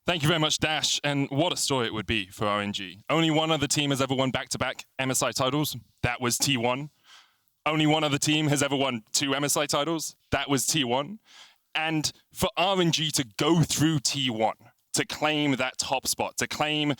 Thank you very much, Dash. And what a story it would be for RNG. Only one other team has ever won back-to-back MSI titles. That was T1. Only one other team has ever won 2 MSI titles. That was T1. And for RNG to go through T1, to claim that top spot, to claim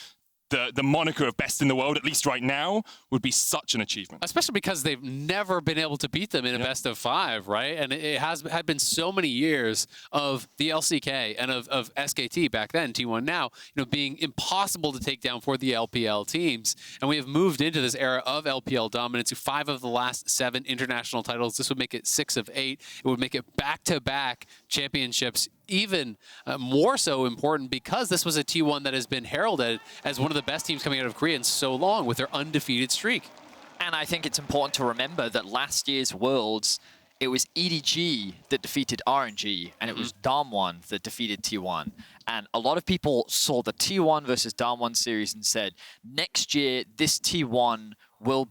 the moniker of best in the world, at least right now, would be such an achievement. Especially because they've never been able to beat them in a best of 5, right? And it had been so many years of the LCK and of SKT back then, T1 now, being impossible to take down for the LPL teams. And we have moved into this era of LPL dominance to 5 of the last 7 international titles. This would make it 6 of 8. It would make it back-to-back championships, even more so important because this was a T1 that has been heralded as one of the best teams coming out of Korea in so long with their undefeated streak. And I think it's important to remember that last year's Worlds, it was EDG that defeated RNG, and it was Damwon that defeated T1. And a lot of people saw the T1 versus Damwon series and said, next year, this T1 will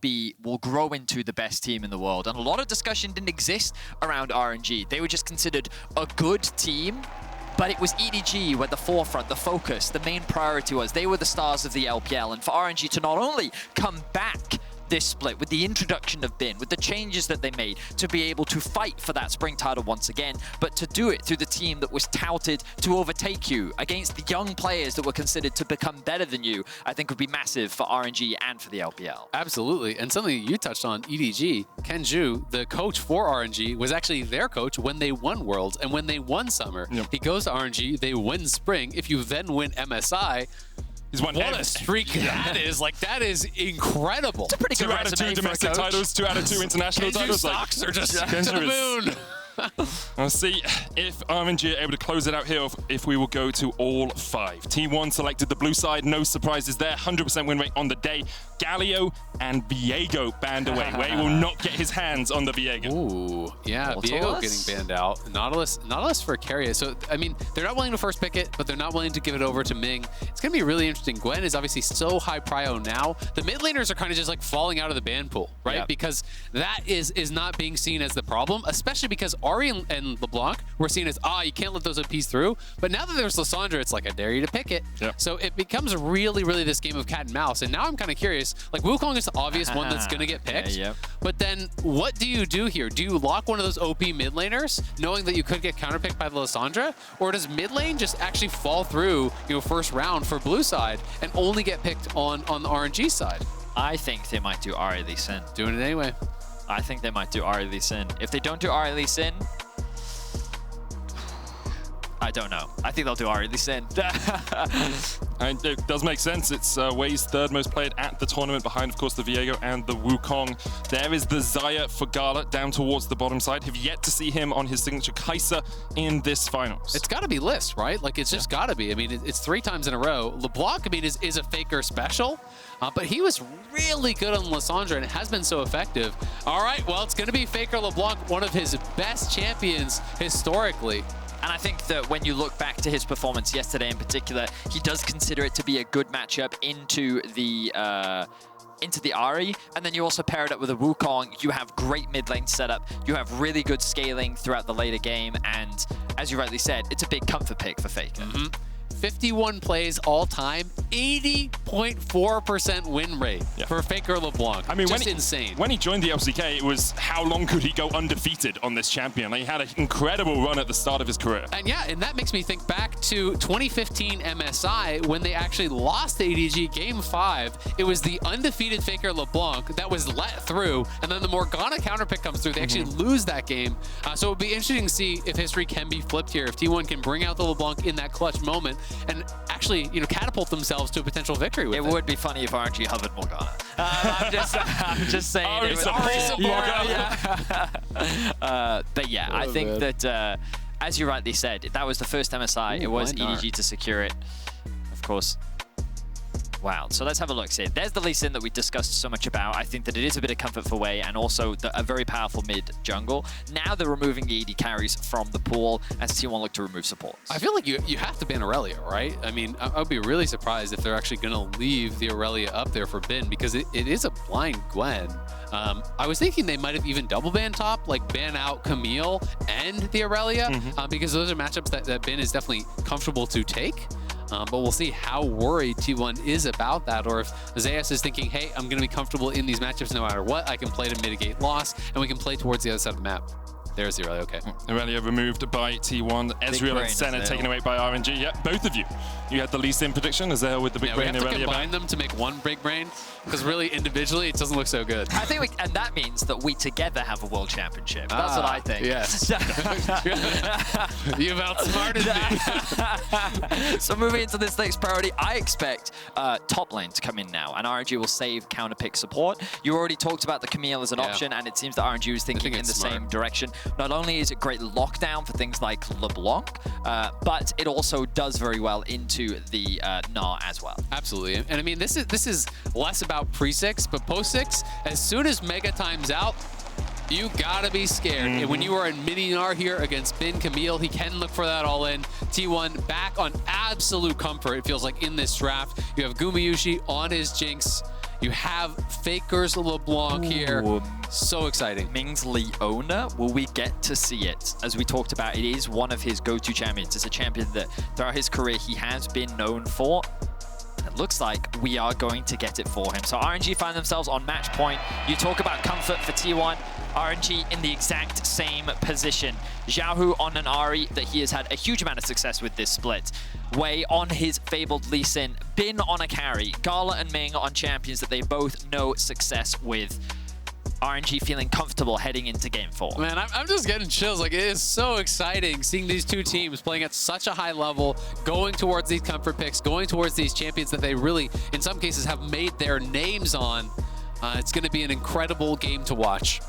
grow into the best team in the world. And a lot of discussion didn't exist around RNG. They were just considered a good team, but it was EDG where the forefront, the focus, the main priority was. They were the stars of the LPL. And for RNG to not only come back this split with the introduction of Bin, with the changes that they made to be able to fight for that spring title once again, but to do it through the team that was touted to overtake you against the young players that were considered to become better than you, I think would be massive for RNG and for the LPL. Absolutely. And something you touched on, EDG, Kenju, the coach for RNG, was actually their coach when they won Worlds and when they won Summer. Yep. He goes to RNG, they win Spring. If you then win MSI, what a streak that is. Like, that is incredible. It's a pretty good 2 out of 2 domestic titles, 2 out of 2 international titles. Stocks are just to the moon. Let's see if RNG are able to close it out here, if we will go to all 5. T1 selected the blue side, no surprises there, 100% win rate on the day. Galio and Viego banned away. Wei will not get his hands on the Viego. Ooh, yeah, Viego getting banned out. Nautilus for Keria. So, I mean, they're not willing to first pick it, but they're not willing to give it over to Ming. It's going to be really interesting. Gwen is obviously so high prio now. The mid laners are kind of just like falling out of the ban pool, right? Yep. Because that is not being seen as the problem, especially because Ahri and LeBlanc were seen as, you can't let those OPs through. But now that there's Lissandra, it's like, I dare you to pick it. Yep. So it becomes really, really this game of cat and mouse. And now I'm kind of curious, like Wukong is the obvious one that's going to get picked. Yeah, yep. But then what do you do here? Do you lock one of those OP mid laners, knowing that you could get counterpicked by the Lissandra? Or does mid lane just actually fall through, first round for blue side and only get picked on the RNG side? I think they might do Ahri Lee Sin. Doing it anyway. I think they might do Ahri Lee Sin. If they don't do Ahri Lee Sin, I don't know. I think they'll do Ahri Lee Sin. And it does make sense. It's Wei's 3rd most played at the tournament, behind, of course, the Viego and the Wukong. There is the Xayah for GALA down towards the bottom side. Have yet to see him on his signature Kai'Sa in this finals. It's got to be List, right? Like, it's just got to be. I mean, it's 3 times in a row. LeBlanc, I mean, is a FLICKR special, but he was really good on Lissandra, and it has been so effective. All right, well, it's going to be FLICKR LeBlanc, one of his best champions historically. And I think that when you look back to his performance yesterday in particular, he does consider it to be a good matchup into the Ahri, and then you also pair it up with a Wukong. You have great mid lane setup, you have really good scaling throughout the later game, and as you rightly said, it's a big comfort pick for FLICKR. 51 plays all time, 80.4% win rate for FLICKR LeBlanc. I mean, insane. When he joined the LCK, it was how long could he go undefeated on this champion? Like, he had an incredible run at the start of his career. And yeah, and that makes me think back to 2015 MSI when they actually lost the ADG Game 5. It was the undefeated FLICKR LeBlanc that was let through, and then the Morgana counterpick comes through. They actually lose that game. So it would be interesting to see if history can be flipped here, if T1 can bring out the LeBlanc in that clutch moment and actually, catapult themselves to a potential victory with it. It would be funny if RNG hovered Morgana. I'm just saying. But yeah, I think that, as you rightly said, that was the first MSI. It was EDG to secure it, of course. Wow, so let's have a look. See, there's the Lee Sin that we discussed so much about. I think that it is a bit of comfort for Wei and also a very powerful mid jungle. Now they're removing the AD carries from the pool as T1 look to remove supports. I feel like you have to ban Aurelia, right? I mean, I would be really surprised if they're actually going to leave the Aurelia up there for Bin because it is a blind Gwen. I was thinking they might have even double ban top, like ban out Camille and the Aurelia, because those are matchups that Bin is definitely comfortable to take. But we'll see how worried T1 is about that, or if Zeus is thinking, hey, I'm going to be comfortable in these matchups no matter what. I can play to mitigate loss, and we can play towards the other side of the map. There's the Aurelia, okay. Aurelia removed by T1. Ezreal and Senna taken away by RNG. Yeah, both of you. You had the least in prediction, Azael with the big brain. We have to Aurelia combine them to make one big brain, because really, individually, it doesn't look so good. I think, and that means that we together have a world championship. That's what I think. Yes. You've outsmarted me. So moving into this next priority, I expect top lane to come in now, and RNG will save counter pick support. You already talked about the Camille as an option, and it seems that RNG was thinking in the same direction. Not only is it great lockdown for things like LeBlanc, but it also does very well into the Gnar as well. Absolutely, and I mean this is less about pre-6, but post-6. As soon as Mega times out, you gotta be scared. And when you are in mini Gnar here against Bin Camille, he can look for that all in. T1 back on absolute comfort, it feels like, in this draft. You have Gumayusi on his Jinx. You have FLICKR's LeBlanc here. So exciting. Ming's Leona, will we get to see it? As we talked about, it is one of his go-to champions. It's a champion that throughout his career he has been known for. It looks like we are going to get it for him. So RNG find themselves on match point. You talk about comfort for T1. RNG in the exact same position. Xiaohu on an Ahri that he has had a huge amount of success with this split. Wei on his fabled Lee Sin. Bin on a carry. GALA and Ming on champions that they both know success with. RNG feeling comfortable heading into Game 4. Man, I'm just getting chills. Like, it is so exciting seeing these two teams playing at such a high level, going towards these comfort picks, going towards these champions that they really, in some cases, have made their names on. It's going to be an incredible game to watch.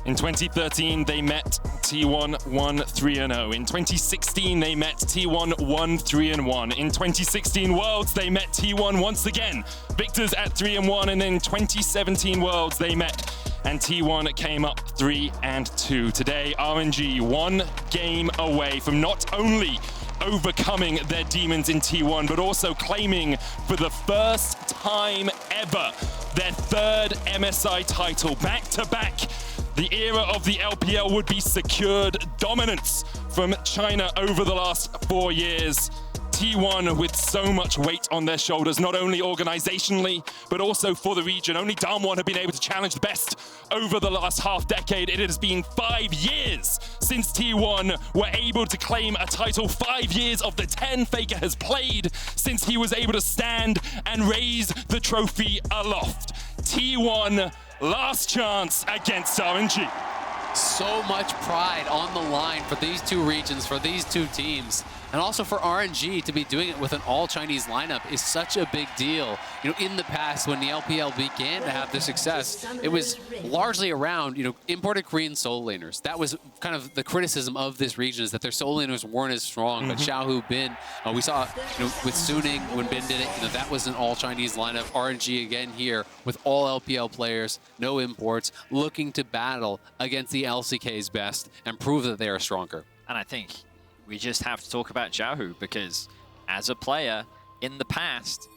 In 2013, they met T1 1-3-0. In 2016, they met T1 1-3-1. In 2016 Worlds, they met T1 once again. Victors at 3-1, and in 2017 Worlds, they met, and T1 came up 3-2. Today, RNG one game away from not only overcoming their demons in T1, but also claiming for the first time ever their third MSI title back-to-back. The era of the LPL would be secured dominance from China over the last 4 years. T1 with so much weight on their shoulders, not only organizationally, but also for the region. Only Dahm have been able to challenge the best over the last half decade. It has been 5 years since T1 were able to claim a title. 5 years of the 10 FLICKR has played since he was able to stand and raise the trophy aloft. T1, last chance against RNG. So much pride on the line for these two regions, for these two teams. And also for RNG to be doing it with an all-Chinese lineup is such a big deal. You know, in the past, when the LPL began to have the success, it was largely around, you know, imported Korean solo laners. That was kind of the criticism of this region, is that their solo laners weren't as strong. But Xiaohu, Bin, we saw, you know, with Suning, when Bin did it, you know, that was an all-Chinese lineup. RNG again here with all LPL players, no imports, looking to battle against the LCK's best and prove that they are stronger. And I think we just have to talk about Xiaohu, because as a player in the past,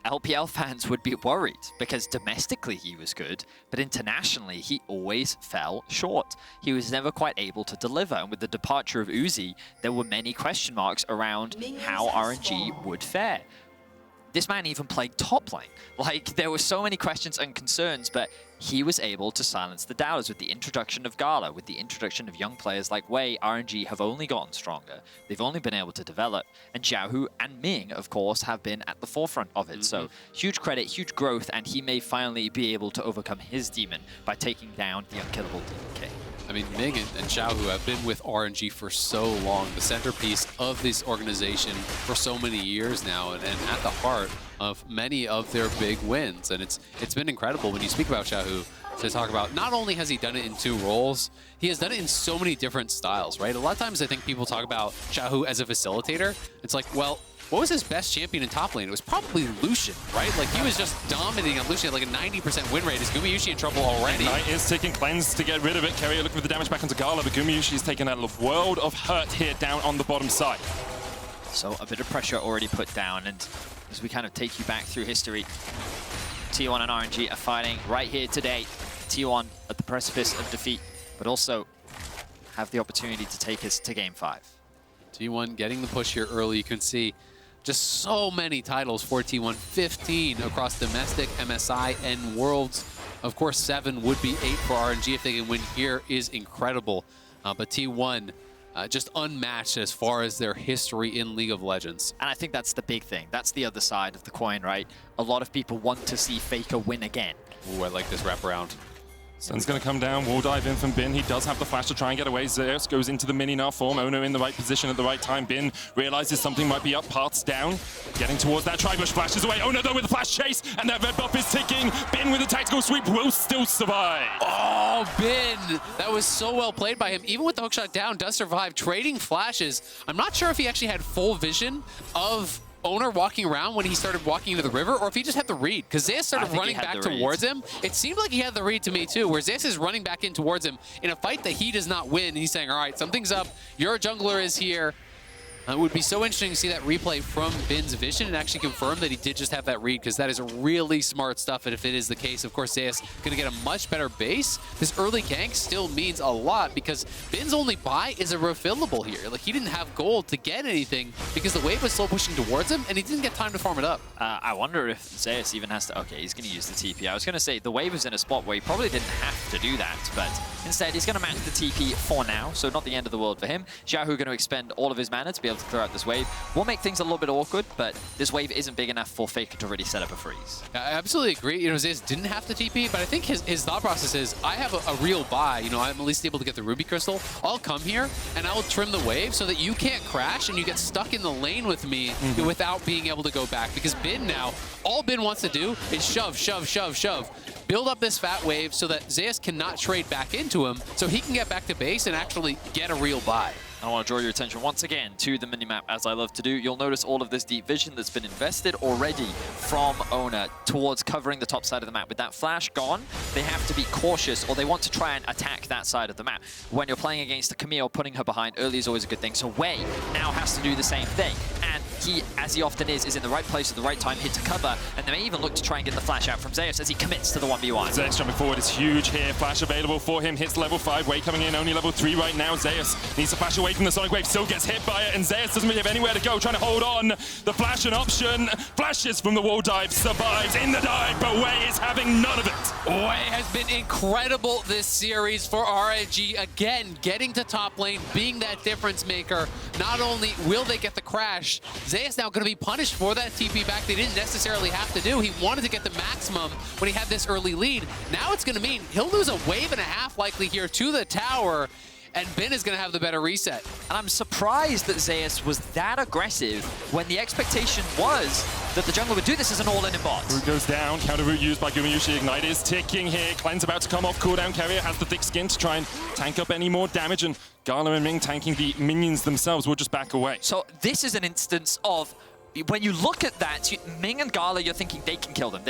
LPL fans would be worried because domestically he was good, but internationally he always fell short. He was never quite able to deliver, and with the departure of Uzi, there were many question marks around how RNG would fare. This man even played top lane. Like, there were so many questions and concerns, but he was able to silence the doubters with the introduction of GALA, with the introduction of young players like Wei. RNG have only gotten stronger. They've only been able to develop, and Xiaohu and Ming, of course, have been at the forefront of it. So huge credit, huge growth, and he may finally be able to overcome his demon by taking down the unkillable Demon King. I mean, Ming and Xiaohu have been with RNG for so long, the centerpiece of this organization for so many years now, and at the heart of many of their big wins. And it's been incredible when you speak about Xiaohu to talk about, not only has he done it in 2 roles, he has done it in so many different styles, right? A lot of times I think people talk about Xiaohu as a facilitator. It's like, well, what was his best champion in top lane? It was probably Lucian, right? Like, he was just dominating on Lucian, like a 90% win rate. Is Gumayusi in trouble already? Knight is taking cleanse to get rid of it. Keria looking for the damage back onto GALA, but Gumayusi is taking a world of hurt here down on the bottom side. So a bit of pressure already put down, and as we kind of take you back through history, T1 and RNG are fighting right here today. T1 at the precipice of defeat, but also have the opportunity to take us to Game 5. T1 getting the push here early. You can see Just so many titles for T1, 15 across domestic, MSI, and Worlds. Of course, 7 would be 8 for RNG if they can win here is incredible. But T1 just unmatched as far as their history in League of Legends. And I think that's the big thing. That's the other side of the coin, right? A lot of people want to see FLICKR win again. Ooh, I like this wraparound. Sun's going to come down, wall dive in from Bin. He does have the flash to try and get away. Zeus goes into the mini Gnar form. Oner in the right position at the right time. Bin realizes something might be up, paths down. Getting towards that tri-bush, flashes away. Oner though with the flash chase, and that red buff is ticking. Bin with a tactical sweep will still survive. Oh, Bin! That was so well played by him. Even with the hookshot down, does survive. Trading flashes. I'm not sure if he actually had full vision of Oner walking around when he started walking into the river, or if he just had the read, because Zeus started running back towards him. It seemed like he had the read to me too, where Zeus is running back in towards him in a fight that he does not win. He's saying, all right, something's up, your jungler is here. It would be so interesting to see that replay from Bin's vision and actually confirm that he did just have that read, because that is really smart stuff. And if it is the case, of course, Zeus going to get a much better base. This early gank still means a lot, because Bin's only buy is a refillable here. Like, he didn't have gold to get anything because the wave was slow pushing towards him, and he didn't get time to farm it up. I wonder if Zeus even has to... Okay, he's going to use the TP. I was going to say the wave was in a spot where he probably didn't have to do that, but instead he's going to match the TP for now, so not the end of the world for him. Xiaohu going to expend all of his mana to be able to clear out this wave. Will make things a little bit awkward, but this wave isn't big enough for FLICKR to really set up a freeze. I absolutely agree. You know, Zeus didn't have to TP, but I think his thought process is, I have a real buy. You know, I'm at least able to get the Ruby Crystal. I'll come here, and I'll trim the wave so that you can't crash and you get stuck in the lane with me without being able to go back. Because Bin now, all Bin wants to do is shove, shove, shove, shove. Build up this fat wave so that Zeus cannot trade back into him, so he can get back to base and actually get a real buy. I want to draw your attention once again to the minimap, as I love to do. You'll notice all of this deep vision that's been invested already from Oner towards covering the top side of the map. With that flash gone, they have to be cautious, or they want to try and attack that side of the map. When you're playing against a Camille, putting her behind early is always a good thing. So Wei now has to do the same thing. And he, as he often is in the right place at the right time, hit to cover, and they may even look to try and get the flash out from Zeus as he commits to the 1v1. Zeus jumping forward is huge here. Flash available for him. Hits level 5. Wei coming in, only level 3 right now. Zeus needs to flash away from the Sonic Wave. Still gets hit by it, and Zeus doesn't really have anywhere to go. Trying to hold on. The flash an option. Flashes from the wall dive. Survives in the dive, but Wei is having none of it. Wei has been incredible this series for RNG. Again, getting to top lane, being that difference maker. Not only will they get the crash, Zeus now going to be punished for that TP back they didn't necessarily have to do. He wanted to get the maximum when he had this early lead. Now it's going to mean he'll lose a wave and a half likely here to the tower, and Bin is going to have the better reset. And I'm surprised that Zeus was that aggressive when the expectation was that the jungler would do this as an all-in bot. Root goes down, counter root used by Gumayusi. Ignite is ticking here. Cleanse about to come off cooldown. Keria has the thick skin to try and tank up any more damage, and GALA and Ming tanking the minions themselves will just back away. So this is an instance of, when you look at that, Ming and GALA, you're thinking they can kill them,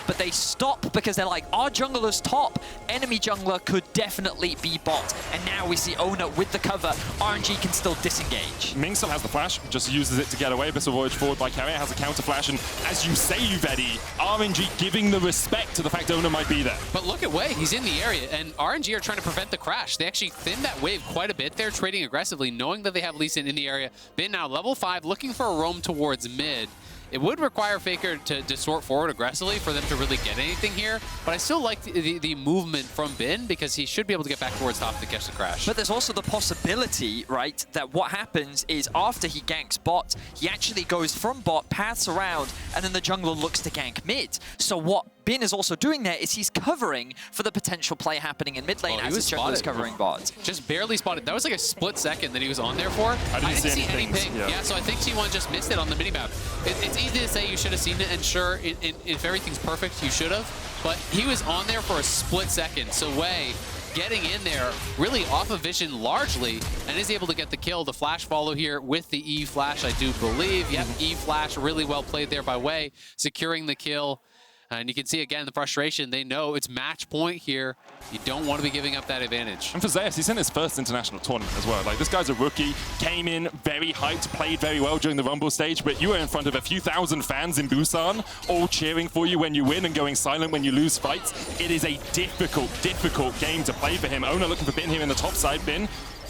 but they stop because they're like, our jungler's top, enemy jungler could definitely be bot. And now we see Oner with the cover, RNG can still disengage. Ming still has the flash, just uses it to get away. Abyssal Voyage forward by Keria, has a counter flash, and as you say, Vedi, RNG giving the respect to the fact Oner might be there. But look at Wei, he's in the area, and RNG are trying to prevent the crash. They actually thinned that wave quite a bit. They're trading aggressively, knowing that they have Lee Sin in the area. Bin now level 5, looking for a roam towards mid. It would require FLICKR to distort forward aggressively for them to really get anything here, but I still like the movement from Bin, because he should be able to get back towards top to catch the crash. But there's also the possibility, right, that what happens is after he ganks bot, he actually goes from bot, paths around, and then the jungler looks to gank mid. So what Bin is also doing there is he's covering for the potential play happening in mid lane as his jungler is covering bot. Just barely spotted. That was like a split second that he was on there for. I didn't see any anything. ping. Yeah, so I think T1 just missed it on the minimap. It's easy to say you should have seen it, and sure, if everything's perfect, you should have. But he was on there for a split second. So Wei getting in there really off of vision largely, and is able to get the kill. The flash follow here with the E flash, I do believe. Yep, E flash really well played there by Wei, securing the kill. And you can see again the frustration. They know it's match point here. You don't want to be giving up that advantage. And for Zeus, he's in his first international tournament as well. Like, this guy's a rookie, came in very hyped, played very well during the Rumble stage, but you were in front of a few thousand fans in Busan, all cheering for you when you win and going silent when you lose fights. It is a difficult game to play for him. Oner looking for Bin here in the top side. Bin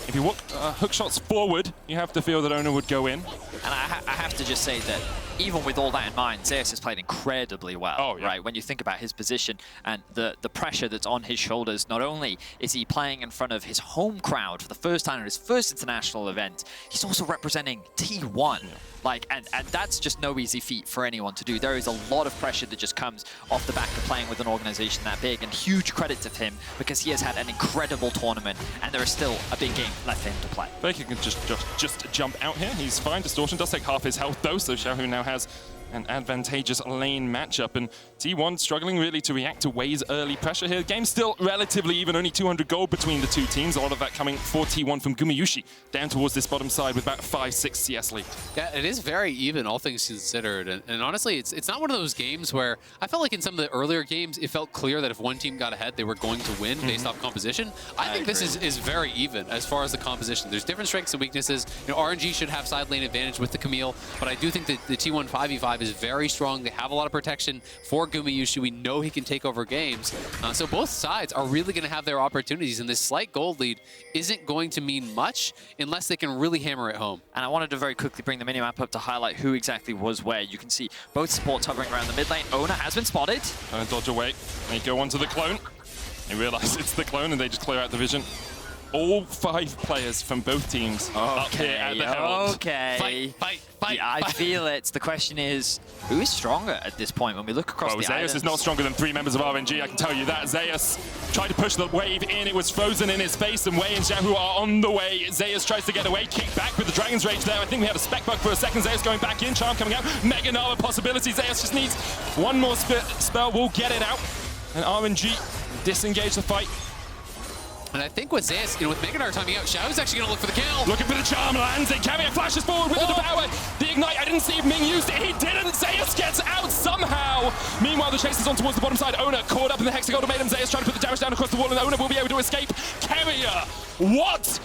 If you walk hook shots forward, you have to feel that Oner would go in. And I have to just say that even with all that in mind, Zeus has played incredibly well, right? When you think about his position and the pressure that's on his shoulders, not only is he playing in front of his home crowd for the first time at his first international event, he's also representing T1. Like, and that's just no easy feat for anyone to do. There is a lot of pressure that just comes off the back of playing with an organization that big, and huge credit to him because he has had an incredible tournament, and there is still a big game left for him to play. FLICKR can just jump out here. He's fine. Distortion does take half his health though, so Xiaohu now has an advantageous lane matchup, and T1 struggling really to react to Wei's early pressure here. The game's still relatively even, only 200 gold between the two teams. A lot of that coming for T1 from Gumayusi down towards this bottom side with about 5-6 CS lead. Yeah, it is very even, all things considered. And honestly, it's not one of those games where I felt like in some of the earlier games, it felt clear that if one team got ahead, they were going to win based off composition. I think this is very even as far as the composition. There's different strengths and weaknesses. You know, RNG should have side lane advantage with the Camille, but I do think that the T1 5v5 is very strong. They have a lot of protection for Gumayusi. We know he can take over games. So both sides are really going to have their opportunities, and this slight gold lead isn't going to mean much unless they can really hammer it home. And I wanted to very quickly bring the minimap up to highlight who exactly was where. You can see both supports hovering around the mid lane. Oner has been spotted. Dodge away. They go onto the clone. They realize it's the clone and they just clear out the vision. All 5 players from both teams up here at the Herald. Okay. Fight. Yeah, I feel it. The question is, who is stronger at this point when we look across the islands? Zeus is not stronger than 3 members of RNG, I can tell you that. Zeus tried to push the wave in, it was frozen in his face, and Wei and Xiaohu are on the way. Zeus tries to get away, kick back with the Dragon's Rage there. I think we had a spec bug for a second. Zeus going back in, Charm coming out, Mega Gnar possibility. Zeus just needs one more spell, will get it out. And RNG disengage the fight. And I think with Zeus, with Mega Gnar timing out, Xiaohu's actually going to look for the kill. Looking for the charm, lands it. Camille flashes forward with the power. The ignite, I didn't see if Ming used it. He didn't. Zeus gets out somehow. Meanwhile, the chase is on towards the bottom side. Oner caught up in the Hexagon Ultimatum. Zeus trying to put the damage down across the wall, and Oner will be able to escape. Keria, what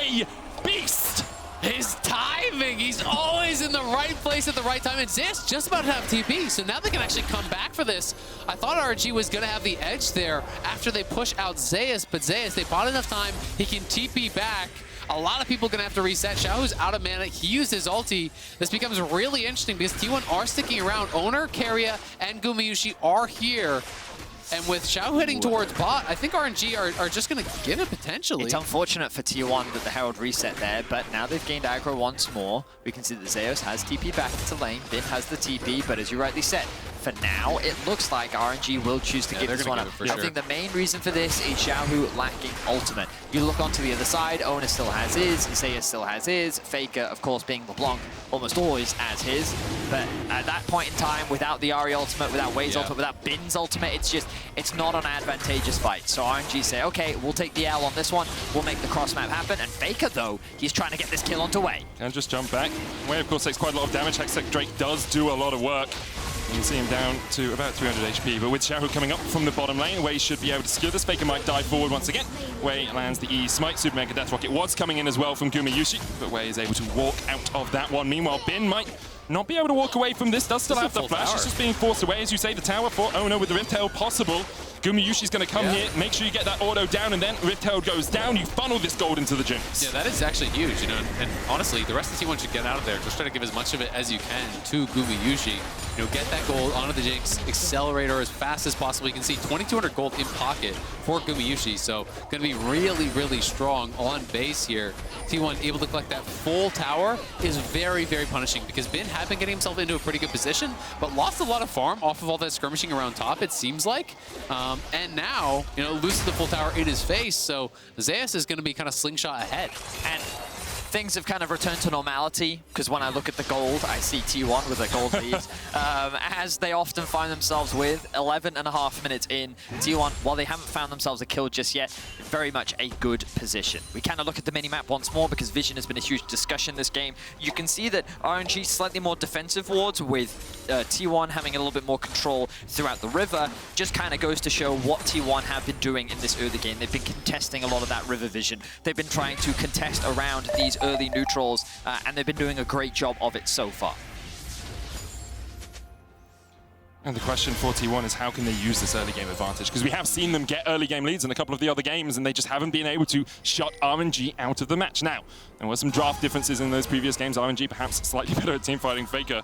a beast. His timing, he's always in the right place at the right time, and Zeus just about to have TP, so now they can actually come back for this. I thought RNG was going to have the edge there after they push out Zeus, but Zeus, they bought enough time, he can TP back. A lot of people going to have to reset. Xiaohu's out of mana. He used his ulti. This becomes really interesting because T1 are sticking around. Oner, Keria, and Gumayusi are here. And with Xiaohu heading towards bot, I think RNG are just going to give it potentially. It's unfortunate for T1 that the Herald reset there, but now they've gained aggro once more. We can see that Zeus has TP back into lane. Bin has the TP, but as you rightly said, for now, it looks like RNG will choose to give this one up. I think the main reason for this is Xiaohu lacking ultimate. You look onto the other side, Oner still has his, Xayah still has his, FLICKR, of course, being LeBlanc, almost always has his. But at that point in time, without the Ahri ultimate, without Wei's ultimate, without Bin's ultimate, it's not an advantageous fight. So RNG say, okay, we'll take the L on this one, we'll make the cross map happen. And FLICKR, though, he's trying to get this kill onto Wei. And just jump back. Wei, of course, takes quite a lot of damage. Hextech Drake does do a lot of work. You can see him down to about 300 HP, but with Xiaohu coming up from the bottom lane, Wei should be able to secure this. FLICKR might dive forward once again. Wei lands the E Smite. Super Mega Death Rocket was coming in as well from Gumayusi, but Wei is able to walk out of that one. Meanwhile, Bin might not be able to walk away from this. Does still have the flash. It's just being forced away. As you say, the tower for Oner with the Rift Herald possible. Gumayushi's going to come here, make sure you get that auto down, and then Rift Herald goes down. You funnel this gold into the Jinx. Yeah, that is actually huge, and honestly, the rest of the T1 should get out of there. Just try to give as much of it as you can to Gumayusi. Get that gold onto the Jinx, accelerator as fast as possible. You can see 2,200 gold in pocket for Gumayusi, so going to be really, really strong on base here. T1 able to collect that full tower is very, very punishing because Bin had been getting himself into a pretty good position, but lost a lot of farm off of all that skirmishing around top, it seems like. And now, loses the full tower in his face, so Zeus is going to be kind of slingshot ahead. And things have kind of returned to normality, because when I look at the gold, I see T1 with a gold lead, as they often find themselves with 11.5 minutes in. T1, while they haven't found themselves a kill just yet, very much a good position. We kind of look at the minimap once more, because vision has been a huge discussion this game. You can see that RNG slightly more defensive wards, with T1 having a little bit more control throughout the river. Just kind of goes to show what T1 have been doing in this early game. They've been contesting a lot of that river vision. They've been trying to contest around these early neutrals, and they've been doing a great job of it so far. And the question for T1 is how can they use this early game advantage? Because we have seen them get early game leads in a couple of the other games, and they just haven't been able to shut RNG out of the match. Now, there were some draft differences in those previous games. RNG perhaps slightly better at teamfighting. FLICKR,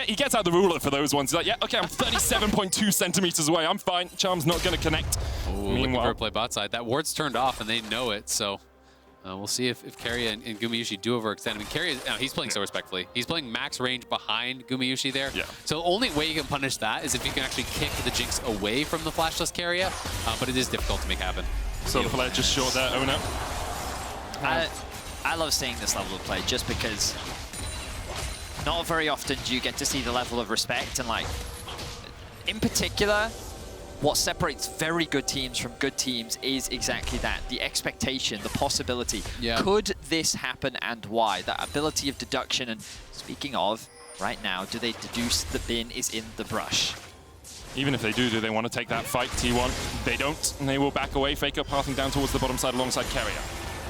he gets out the ruler for those ones. He's like, yeah, okay, I'm 37.2 centimeters away. I'm fine. Charm's not going to connect. Looking for a play bot side. That ward's turned off, and they know it, so... we'll see if Keria and Gumayusi do overextend. I mean, Keria, he's playing so respectfully. He's playing max range behind Gumayusi there. Yeah. So the only way you can punish that is if you can actually kick the Jinx away from the flashless Keria, but it is difficult to make happen. So the player just short there, Oner. I love seeing this level of play just because not very often do you get to see the level of respect, and like, in particular, what separates very good teams from good teams is exactly that. The expectation, the possibility. Yeah. Could this happen and why? That ability of deduction. And speaking of, right now, do they deduce the bin is in the brush? Even if they do they want to take that fight? T1, they don't, and they will back away. FLICKR pathing down towards the bottom side alongside Keria.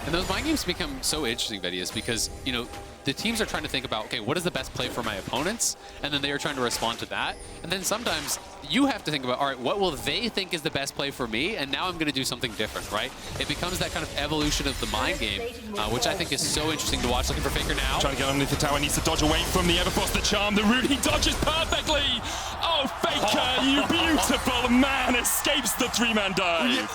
And those mind games become so interesting, Vedius, because, you know, the teams are trying to think about, okay, what is the best play for my opponents? And then they are trying to respond to that. And then sometimes you have to think about, all right, what will they think is the best play for me? And now I'm going to do something different, right? It becomes that kind of evolution of the mind game, which I think is so interesting to watch. Looking for FLICKR now. Trying to get underneath the tower, needs to dodge away from the Everfrost, the charm, the root, he dodges perfectly! Oh, FLICKR, you beautiful man, escapes the three-man dive!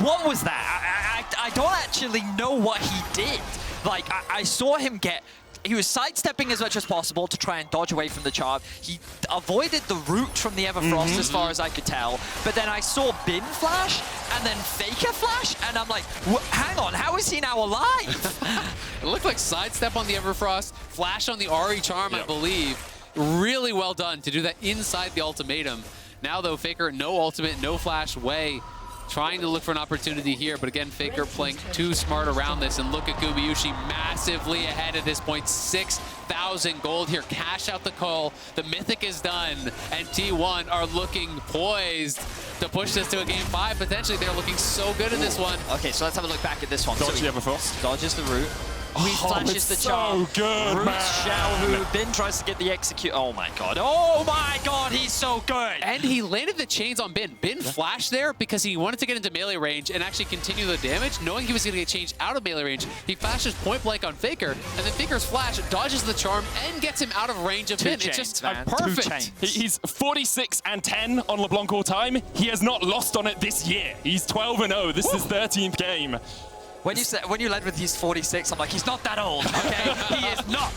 What was that? I don't actually know what he did. Like, I saw him get... He was sidestepping as much as possible to try and dodge away from the charm. He avoided the root from the Everfrost as far as I could tell. But then I saw Bin flash and then FLICKR flash, and I'm like, hang on, how is he now alive? It looked like sidestep on the Everfrost, flash on the Ahri charm, I believe. Really well done to do that inside the ultimatum. Now though, FLICKR, no ultimate, no flash, way. Trying to look for an opportunity here, but again, FLICKR playing too smart around this, and look at Gumayusi massively ahead at this point. 6,000 gold here. Cash out the call. The Mythic is done, and T1 are looking poised to push this to a game 5. Potentially, they're looking so good in this one. Okay, so let's have a look back at this one. Dodge the Everfrost. Dodges the root. He flashes the charm. So good, Root, man. Xiaohu. Bin tries to get the execute. Oh my god. Oh my god, he's so good. And he landed the chains on Bin. Bin flashed there because he wanted to get into melee range and actually continue the damage, knowing he was going to get changed out of melee range. He flashes point blank on FLICKR, and then FLICKR's flash dodges the charm and gets him out of range of Bin. It's just perfect. He's 46 and 10 on LeBlanc all time. He has not lost on it this year. He's 12 and 0. This is his 13th game. When you led with he's 46, I'm like, he's not that old, okay? He is not.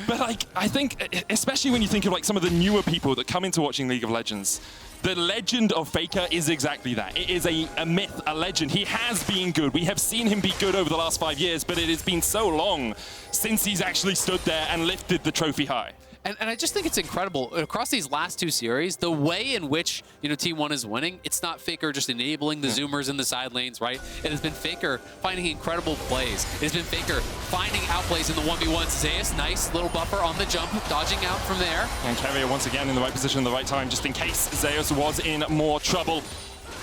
But like, I think, especially when you think of like some of the newer people that come into watching League of Legends, the legend of FLICKR is exactly that. It is a myth, a legend. He has been good. We have seen him be good over the last 5 years, but it has been so long since he's actually stood there and lifted the trophy high. And I just think it's incredible. Across these last 2 series, the way in which, you know, T1 is winning, it's not FLICKR just enabling the zoomers in the side lanes, right? It has been FLICKR finding incredible plays. It has been FLICKR finding outplays in the 1v1s. Zeus, nice little buffer on the jump, dodging out from there. And Keria once again in the right position at the right time, just in case Zeus was in more trouble.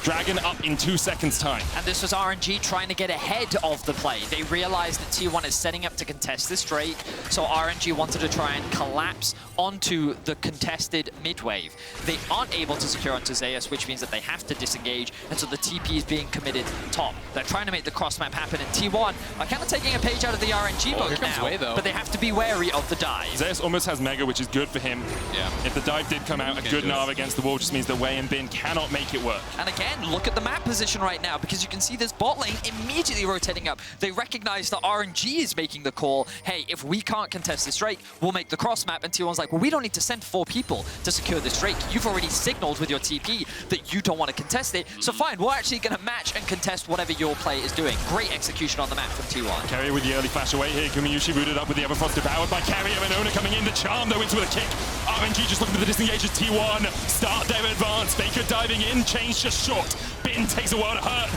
Dragon up in 2 seconds time. And this was RNG trying to get ahead of the play. They realized that T1 is setting up to contest this Drake, so RNG wanted to try and collapse onto the contested mid-wave. They aren't able to secure onto Zeus, which means that they have to disengage, and so the TP is being committed top. They're trying to make the cross map happen, and T1 are kind of taking a page out of the RNG book now, Way, though. but they have to be wary of the dive. Zeus almost has Mega, which is good for him. Yeah. If the dive did come out, a good Gnar against the wall just means that Wei and Bin cannot make it work. And again, look at the map position right now, because you can see this bot lane immediately rotating up. They recognize that RNG is making the call, hey, if we can't contest this Drake, we'll make the cross map, and T1's like, well, we don't need to send 4 people to secure this Drake. You've already signaled with your TP that you don't want to contest it, so fine, we're actually going to match and contest whatever your play is doing. Great execution on the map from T1. Keria with the early flash away here. Gumayusi rooted up with the Everfrost devoured by Keria, and Oner coming in. The charm though into a kick. RNG just looking for the disengage as T1. Start their advance. FLICKR diving in. Change just short. Bin takes a world of hurt.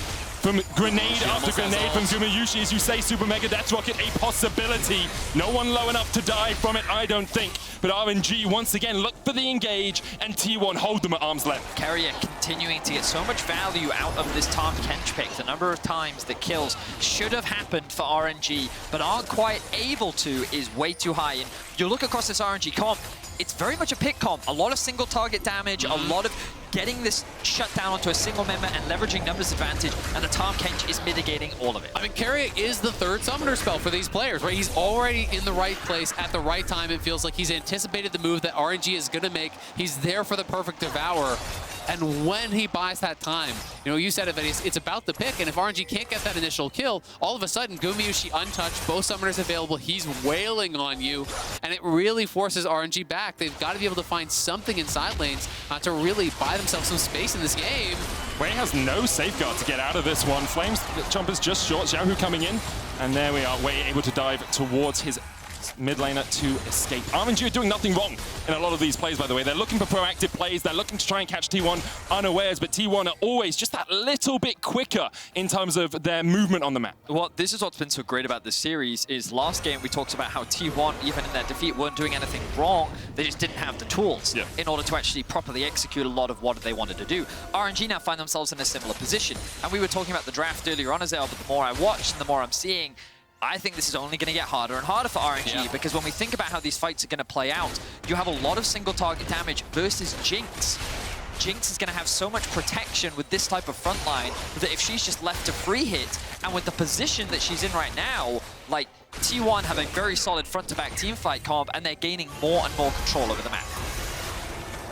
From grenade after grenade from Gumayusi, as you say, Super Mega Death Rocket, a possibility. No one low enough to die from it, I don't think. But RNG, once again, look for the engage, and T1 hold them at arm's length. Keria continuing to get so much value out of this Tahm Kench pick. The number of times the kills should have happened for RNG, but aren't quite able to, is way too high. And you look across this RNG comp, it's very much a pick comp. A lot of single target damage, a lot of getting this shut down onto a single member and leveraging numbers advantage, and the Tahm Kench is mitigating all of it. I mean, Keria is the third summoner spell for these players, right? He's already in the right place at the right time. It feels like he's anticipated the move that RNG is going to make. He's there for the perfect devour. And when he buys that time, you know, you said it, Vedius, it's about the pick. And if RNG can't get that initial kill, all of a sudden, Gumayusi untouched, both summoners available, he's wailing on you. And it really forces RNG back. They've got to be able to find something in side lanes to really buy themselves some space in this game. Wei has no safeguard to get out of this one. Flames Chomper's just short. Xiaohu coming in. And there we are. Wei able to dive towards his mid laner to escape. RNG are doing nothing wrong in a lot of these plays, by the way. They're looking for proactive plays. They're looking to try and catch T1 unawares, but T1 are always just that little bit quicker in terms of their movement on the map. Well, this is what's been so great about this series is last game we talked about how T1, even in their defeat, weren't doing anything wrong. They just didn't have the tools in order to actually properly execute a lot of what they wanted to do. RNG now find themselves in a similar position. And we were talking about the draft earlier on, Azael, but the more I watch and the more I'm seeing, I think this is only going to get harder and harder for RNG because when we think about how these fights are going to play out, you have a lot of single target damage versus Jinx. Jinx is going to have so much protection with this type of front line that if she's just left to free hit, and with the position that she's in right now, like T1 have a very solid front-to-back teamfight comp, and they're gaining more and more control over the map.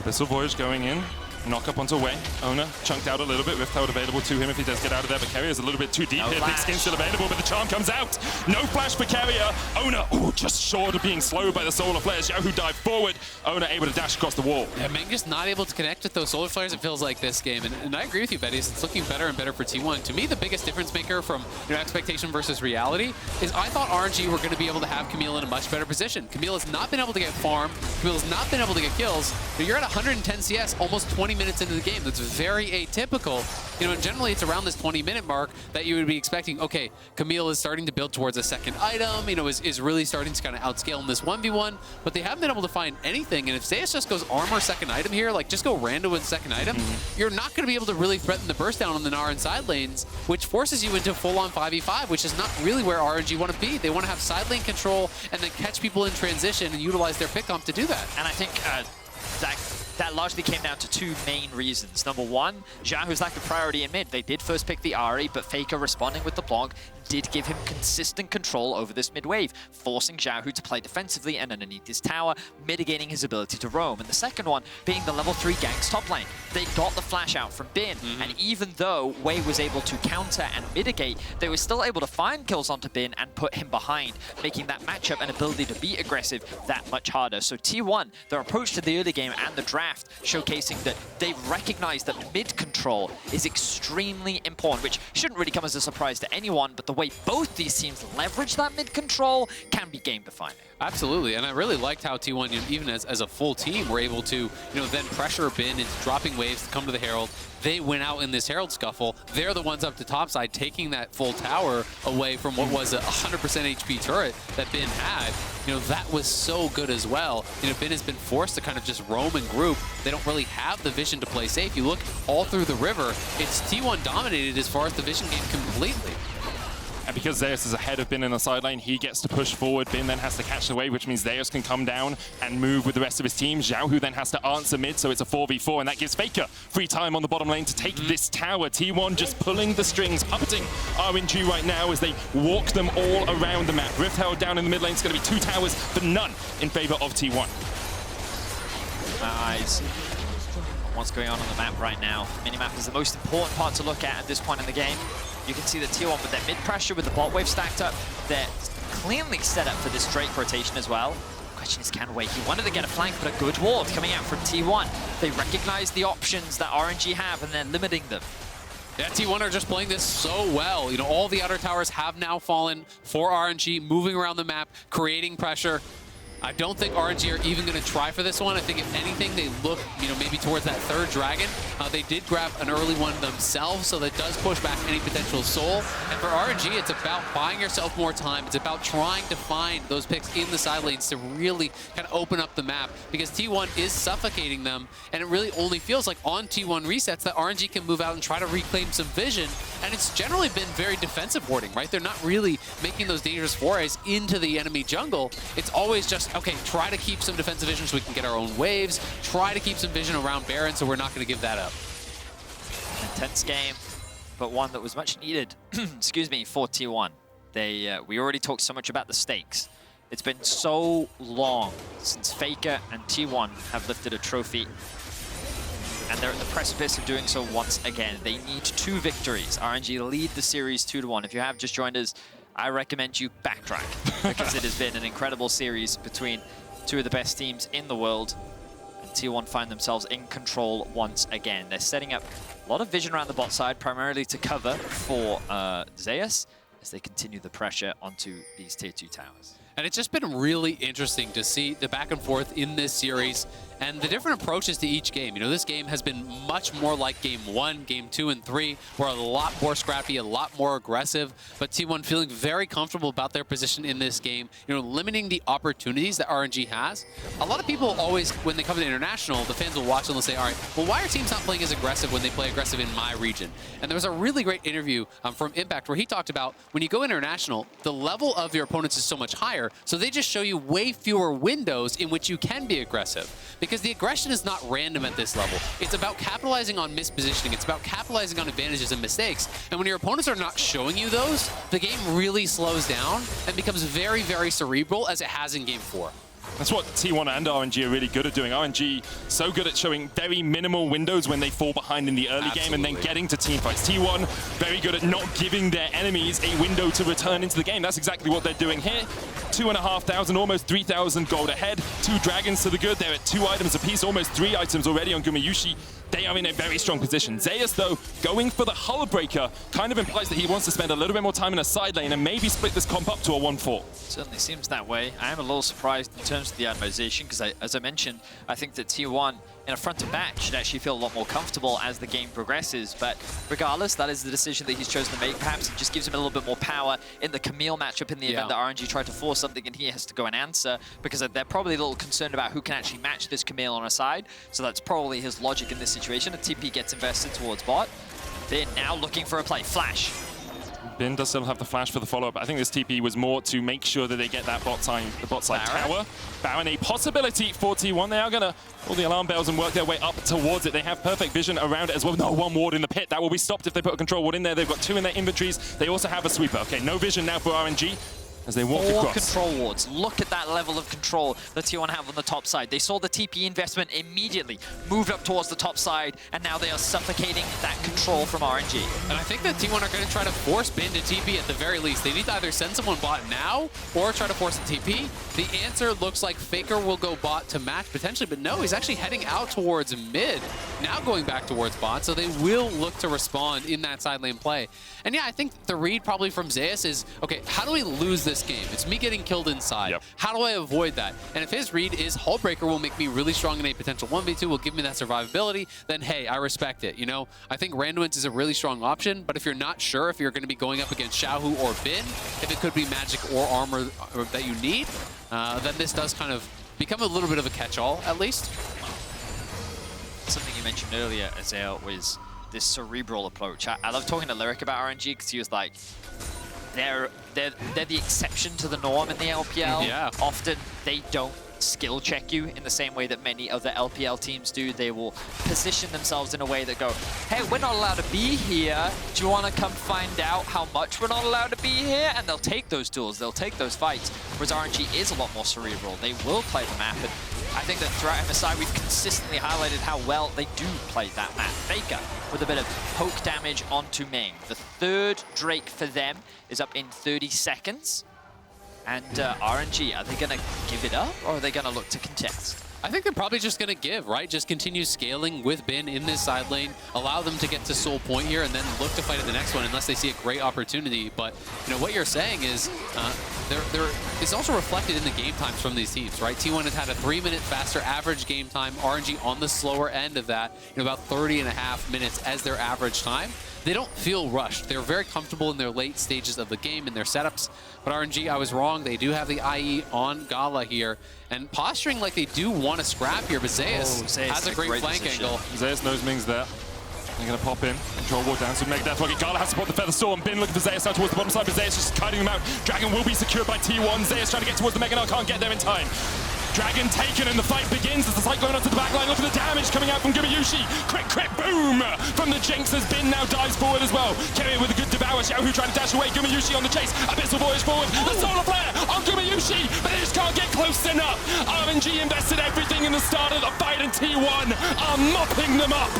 Abyssal Voyage going in. Knock up onto Wei. Oner chunked out a little bit. Rift Hold available to him if he does get out of there, but Keria is a little bit too deep here. Big Skin still available, but the charm comes out. No flash for Keria. Oner, just short of being slowed by the solar flares. Xiaohu dived forward. Oner able to dash across the wall. Yeah, Ming just not able to connect with those solar flares, it feels like this game. And I agree with you, Vedius. It's looking better and better for T1. To me, the biggest difference maker from expectation versus reality is I thought RNG were going to be able to have Camille in a much better position. Camille has not been able to get farm. Camille has not been able to get kills. But you're at 110 CS almost 20 minutes into the game. That's very atypical. You know, and generally it's around this 20-minute mark that you would be expecting, okay, Camille is starting to build towards a second item, you know, is really starting to kind of outscale in this 1v1, but they haven't been able to find anything. And if Zeus just goes armor second item here, like just go rando with second item, you're not going to be able to really threaten the burst down on the Gnar and side lanes, which forces you into full-on 5v5, which is not really where RNG want to be. They want to have side lane control and then catch people in transition and utilize their pick comp to do that. And I think that largely came down to two main reasons. Number one, Xiaohu's lack of priority in mid. They did first pick the Ahri, but FLICKR responding with LeBlanc did give him consistent control over this mid wave, forcing Xiaohu to play defensively and underneath his tower, mitigating his ability to roam. And the second one being the level 3 ganks top lane. They got the flash out from Bin, and even though Wei was able to counter and mitigate, they were still able to find kills onto Bin and put him behind, making that matchup and ability to be aggressive that much harder. So T1, their approach to the early game and the draft, showcasing that they recognize that mid control is extremely important, which shouldn't really come as a surprise to anyone, but the way both these teams leverage that mid control can be game defining. Absolutely, and I really liked how T1, even as a full team, were able to, then pressure Bin into dropping waves to come to the Herald. They went out in this Herald scuffle. They're the ones up to topside, taking that full tower away from what was a 100% HP turret that Bin had. That was so good as well. Bin has been forced to kind of just roam and group. They don't really have the vision to play safe. You look all through the river, it's T1 dominated as far as the vision game completely. And because Zeus is ahead of Bin in the side lane, he gets to push forward. Bin then has to catch the wave, which means Zeus can come down and move with the rest of his team. Xiaohu then has to answer mid, so it's a 4v4, and that gives FLICKR free time on the bottom lane to take this tower. T1 just pulling the strings, puppeting RNG right now as they walk them all around the map. Rift held down in the mid lane. It's going to be 2 towers, but none in favor of T1. Eyes. What's going on the map right now? Minimap is the most important part to look at this point in the game. You can see that T1 with their mid pressure with the bot wave stacked up, they're cleanly set up for this Drake rotation as well. The question is, can Wei? He wanted to get a flank, but a good ward coming out from T1. They recognize the options that RNG have, and they're limiting them. Yeah, T1 are just playing this so well. All the outer towers have now fallen for RNG, moving around the map, creating pressure. I don't think RNG are even going to try for this one. I think if anything, they look, maybe towards that third dragon. They did grab an early one themselves, so that does push back any potential soul. And for RNG, it's about buying yourself more time. It's about trying to find those picks in the side lanes to really kind of open up the map, because T1 is suffocating them, and it really only feels like on T1 resets that RNG can move out and try to reclaim some vision. And it's generally been very defensive warding, right? They're not really making those dangerous forays into the enemy jungle. It's always just okay, try to keep some defensive vision so we can get our own waves, try to keep some vision around Baron, so we're not going to give that up. An intense game, but one that was much needed, excuse me, for T1. We already talked so much about the stakes. It's been so long since FLICKR and T1 have lifted a trophy, and they're at the precipice of doing so once again. They need 2 victories. RNG lead the series 2-1. If you have just joined us, I recommend you backtrack because it has been an incredible series between 2 of the best teams in the world. And T1 find themselves in control once again. They're setting up a lot of vision around the bot side, primarily to cover for Zeus, as they continue the pressure onto these tier 2 towers. And it's just been really interesting to see the back and forth in this series and the different approaches to each game. You know, this game has been much more like game 1, game 2, and 3. We're a lot more scrappy, a lot more aggressive, but T1 feeling very comfortable about their position in this game, you know, limiting the opportunities that RNG has. A lot of people always, when they come to International, the fans will watch and they'll say, all right, well, why are teams not playing as aggressive when they play aggressive in my region? And there was a really great interview from Impact where he talked about when you go International, the level of your opponents is so much higher, so they just show you way fewer windows in which you can be aggressive. Because the aggression is not random at this level. It's about capitalizing on mispositioning. It's about capitalizing on advantages and mistakes. And when your opponents are not showing you those, the game really slows down and becomes very, very cerebral, as it has in game 4. That's what T1 and RNG are really good at doing. RNG so good at showing very minimal windows when they fall behind in the early game and then getting to teamfights. T1 very good at not giving their enemies a window to return into the game. That's exactly what they're doing here. 2,500, almost 3,000 gold ahead. 2 dragons to the good. They're at 2 items apiece, almost 3 items already on Gumayusi. They are in a very strong position. Zeus, though, going for the hull breaker kind of implies that he wants to spend a little bit more time in a side lane and maybe split this comp up to a 1-4. Certainly seems that way. I am a little surprised in terms of the randomization because, as I mentioned, I think that T1 in a front-to-back should actually feel a lot more comfortable as the game progresses. But regardless, that is the decision that he's chosen to make. Perhaps it just gives him a little bit more power in the Camille matchup in the event that RNG tried to force something and he has to go and answer, because they're probably a little concerned about who can actually match this Camille on a side. So that's probably his logic in this situation. A TP gets invested towards bot. They're now looking for a play. Flash. Bin does still have the flash for the follow-up. I think this TP was more to make sure that they get that bot side tower. Baron, a possibility for T1. They are going to pull the alarm bells and work their way up towards it. They have perfect vision around it as well. No, 1 ward in the pit. That will be stopped if they put a control ward in there. They've got 2 in their inventories. They also have a sweeper. Okay, no vision now for RNG as they walk 4 across. control wards. Look at that level of control that T1 have on the top side. They saw the TP investment immediately, moved up towards the top side, and now they are suffocating that control from RNG. And I think that T1 are going to try to force Bin to TP at the very least. They need to either send someone bot now or try to force a TP. The answer looks like FLICKR will go bot to match potentially, but no, he's actually heading out towards mid, now going back towards bot, so they will look to respond in that side lane play. And yeah, I think the read probably from Zeus is, okay, how do we lose this game? It's me getting killed inside. Yep. How do I avoid that? And if his read is Hullbreaker will make me really strong in a potential 1v2, will give me that survivability, then hey, I respect it. You know, I think Randuin's is a really strong option, but if you're not sure if you're going to be going up against Xiaohu or Bin, if it could be magic or armor that you need, then this does kind of become a little bit of a catch-all, at least. Something you mentioned earlier, Azael, was this cerebral approach. I love talking to Lyric about RNG because he was like, they're the exception to the norm in the LPL. Yeah. Often they don't skill check you in the same way that many other LPL teams do. They will position themselves in a way that go, hey, we're not allowed to be here. Do you want to come find out how much we're not allowed to be here? And they'll take those duels, they'll take those fights. Whereas RNG is a lot more cerebral. They will play the map. And I think that throughout MSI, we've consistently highlighted how well they do play that map. FLICKR with a bit of poke damage onto Ming. The 3rd Drake for them is up in 30 seconds. And RNG, are they going to give it up, or are they going to look to contest? I think they're probably just going to give, right? Just continue scaling with Bin in this side lane, allow them to get to Soul Point here, and then look to fight at the next one unless they see a great opportunity. But, you know, what you're saying is there is also reflected in the game times from these teams, right? T1 has had a 3-minute faster average game time. RNG on the slower end of that, you know, about 30.5 minutes as their average time. They don't feel rushed. They're very comfortable in their late stages of the game and their setups. But RNG, I was wrong. They do have the IE on GALA here. And posturing like they do want to scrap here, but Zeus has a great flank angle. Zeus knows Ming's there. They're going to pop in, control ward down, so make that target. GALA has to support the Feather Storm. Bin looking for Zeus now towards the bottom side, but Zeus just kiting them out. Dragon will be secured by T1. Zeus trying to get towards the Mega Gnar, can't get there in time. Dragon taken and the fight begins as the Cyclone onto the backline. Look at the damage coming out from Gumayusi. Quick, boom! From the Jinx as Bin now dives forward as well. Keria with a good devour. Xiaohu trying to dash away. Gumayusi on the chase. Abyssal Voyage forward. The Solar Flare on Gumayusi, but they just can't get close enough. RNG invested everything in the start of the fight and T1 are mopping them up.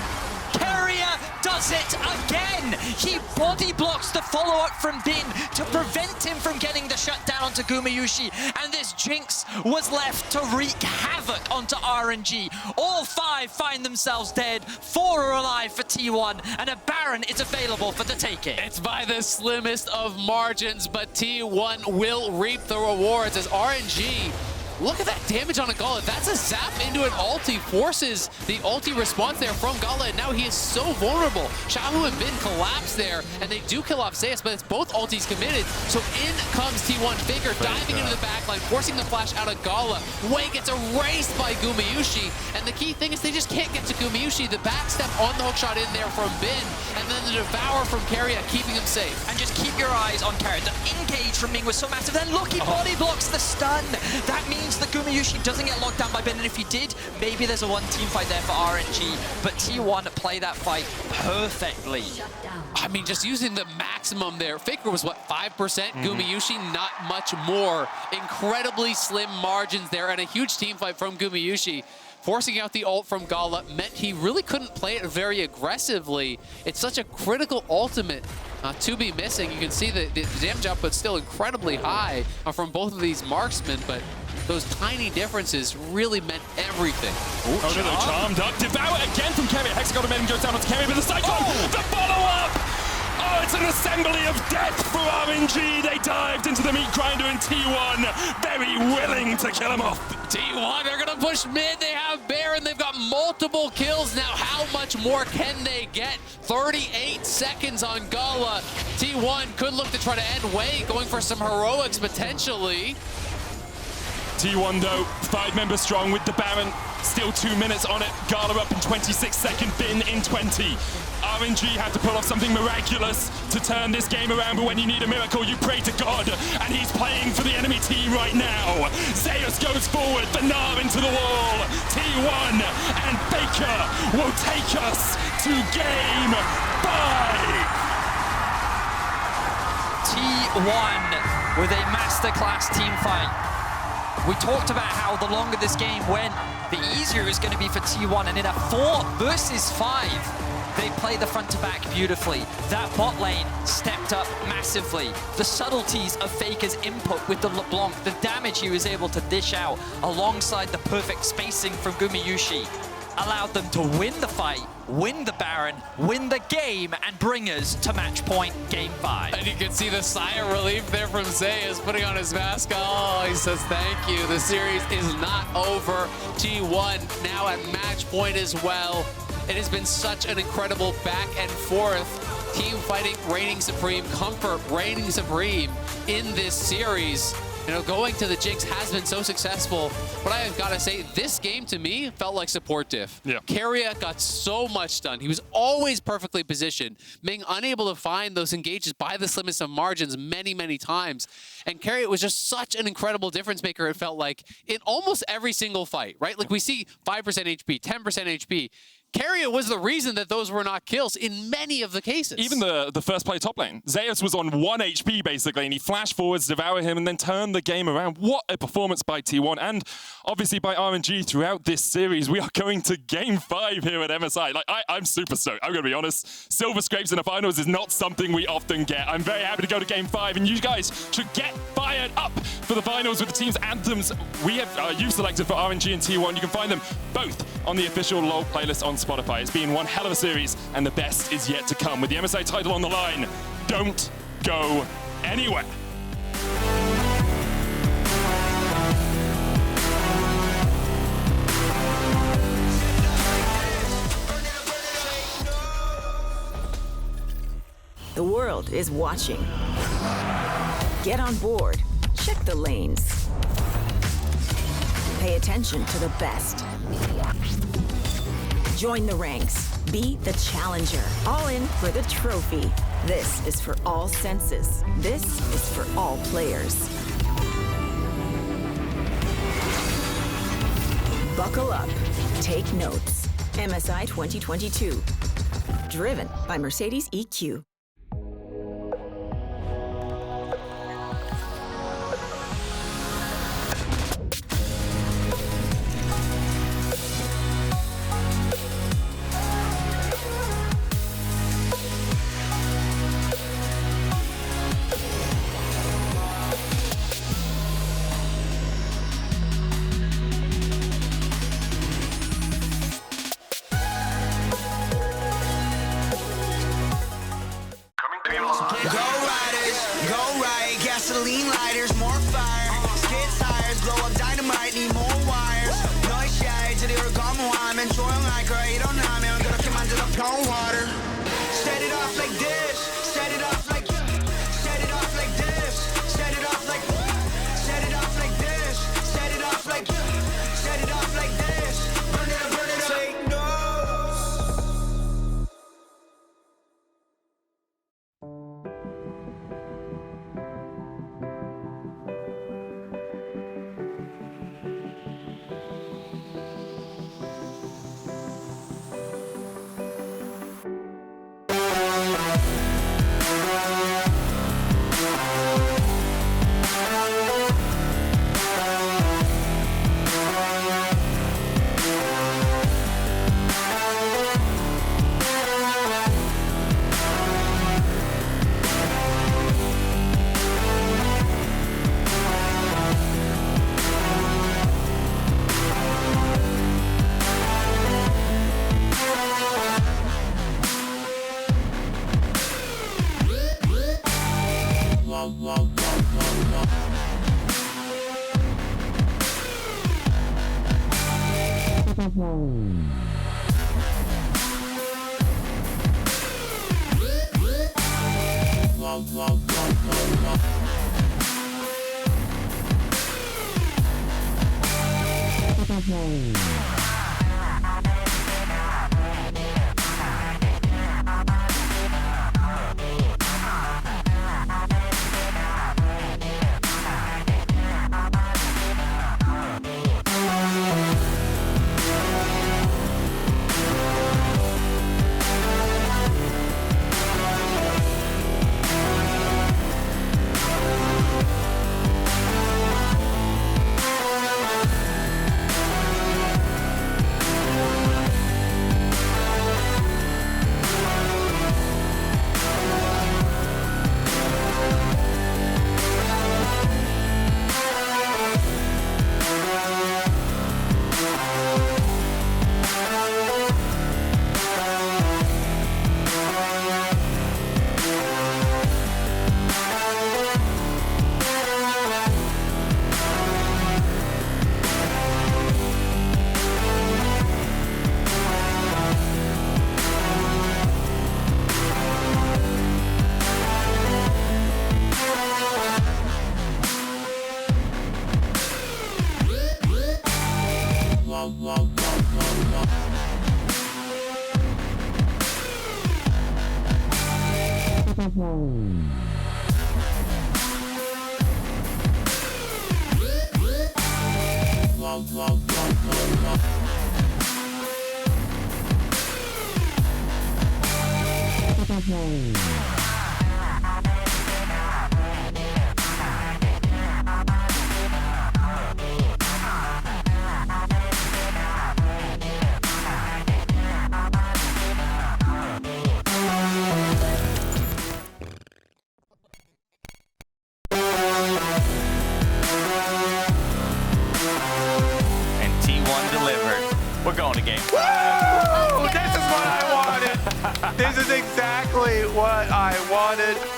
Keria does it again! He body blocks the follow-up from Bin to prevent him from getting the shutdown onto Gumayusi, and this Jinx was left to wreak havoc onto RNG. All 5 find themselves dead, 4 are alive for T1, and a Baron is available for the taking. It's by the slimmest of margins, but T1 will reap the rewards as RNG. Look at that damage on a GALA. That's a zap into an ulti. Forces the ulti response there from GALA, and now he is so vulnerable. Xiaohu and Bin collapse there, and they do kill off Zeus, but it's both ultis committed. So in comes T1. FLICKR diving into the backline, forcing the flash out of GALA. Wei gets erased by Gumayusi, and the key thing is they just can't get to Gumayusi. The backstep on the hookshot in there from Bin, and then the devour from Keria, keeping him safe. And just keep your eyes on Keria. The engage from Ming was so massive. Then look, he body blocks the stun. That means the Gumayusi doesn't get locked down by Bin, and if he did, maybe there's a one-team fight there for RNG, but T1 play that fight perfectly. I mean, just using the maximum there. FLICKR was, what, 5%? Gumayusi, not much more. Incredibly slim margins there, and a huge team fight from Gumayusi. Forcing out the ult from GALA meant he really couldn't play it very aggressively. It's such a critical ultimate to be missing. You can see the damage output's still incredibly high from both of these marksmen, but those tiny differences really meant everything. Oh, no, charmed up. Devour again from Keria. Hexagon Maiden goes down onto Keria, but the Cyclone, the follow-up! Oh, it's an assembly of death for RNG. They dived into the meat grinder, and T1 very willing to kill him off. T1 are gonna push mid. They have Baron. They've got multiple kills now. How much more can they get? 38 seconds on GALA. T1 could look to try to end Wei, going for some heroics potentially. T1 though, 5 members strong with the Baron. Still 2 minutes on it. GALA up in 26 seconds, Bin in 20. RNG had to pull off something miraculous to turn this game around, but when you need a miracle, you pray to God, and he's playing for the enemy team right now. Zeus goes forward, the Gnar into the wall. T1 and FLICKR will take us to game 5. T1 with a masterclass team fight. We talked about how the longer this game went, the easier it's going to be for T1, and in a 4 versus 5, they play the front to back beautifully. That bot lane stepped up massively. The subtleties of FLICKR's input with the LeBlanc, the damage he was able to dish out alongside the perfect spacing from Gumayusi, allowed them to win the fight, win the Baron, win the game, and bring us to match point game 5. And you can see the sigh of relief there from Xayah putting on his mask. Oh, he says thank you. The series is not over. T1 now at match point as well. It has been such an incredible back and forth. Team fighting reigning supreme, comfort reigning supreme in this series. You know, going to the Jinx has been so successful, but I have got to say, this game to me felt like support diff. Yeah. Keria got so much done. He was always perfectly positioned. Ming unable to find those engages by the slimmest of margins many, many times. And Keria was just such an incredible difference maker, it felt like, in almost every single fight, right? Like we see 5% HP, 10% HP. Keria was the reason that those were not kills in many of the cases. Even the first play top lane, Zeus was on 1 HP basically, and he flashed forwards, devoured him, and then turned the game around. What a performance by T1, and obviously by RNG throughout this series. We are going to game 5 here at MSI. Like, I'm super stoked, I'm gonna be honest. Silver scrapes in the finals is not something we often get. I'm very happy to go to game 5, and you guys should get fired up for the finals with the team's anthems we have you've selected for RNG and T1. You can find them both on the official LoL playlist on Spotify. It's been one hell of a series, and the best is yet to come. With the MSI title on the line, don't go anywhere. The world is watching. Get on board. Check the lanes. Pay attention to the best. Join the ranks. Be the challenger. All in for the trophy. This is for all senses. This is for all players. Buckle up. Take notes. MSI 2022. Driven by Mercedes EQ.